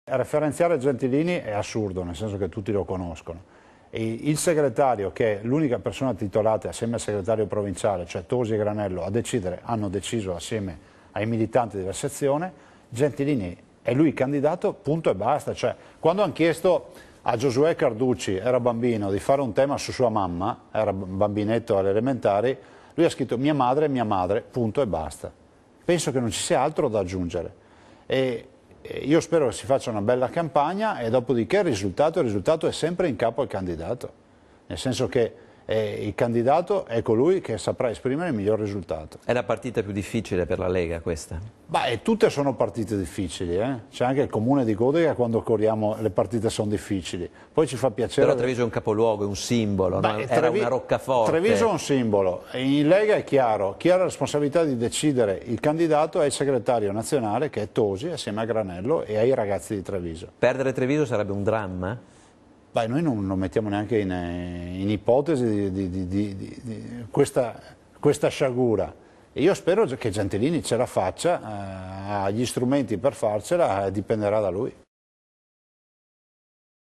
Referenziare Gentilini è assurdo, nel senso che tutti lo conoscono. E il segretario, che è l'unica persona titolata assieme al segretario provinciale, cioè Tosi e Granello, hanno deciso assieme ai militanti della sezione, Gentilini è lui candidato, punto e basta. Cioè, quando hanno chiesto a Giosuè Carducci, era bambino, di fare un tema su sua mamma, era bambinetto alle elementari, lui ha scritto mia madre, punto e basta. Penso che non ci sia altro da aggiungere. E io spero che si faccia una bella campagna e dopodiché il risultato è sempre in capo al candidato, nel senso che il candidato è colui che saprà esprimere il miglior risultato. È la partita più difficile per la Lega questa? Beh, tutte sono partite difficili, c'è anche il comune di Codega quando corriamo le partite sono difficili, poi ci fa piacere... Però Treviso è un capoluogo, è un simbolo, no? Era una roccaforte. Treviso è un simbolo, in Lega è chiaro, chi ha la responsabilità di decidere il candidato è il segretario nazionale che è Tosi assieme a Granello e ai ragazzi di Treviso. Perdere Treviso sarebbe un dramma? Beh, noi non lo mettiamo neanche in ipotesi di questa sciagura. E io spero che Gentilini ce la faccia, ha gli strumenti per farcela, dipenderà da lui.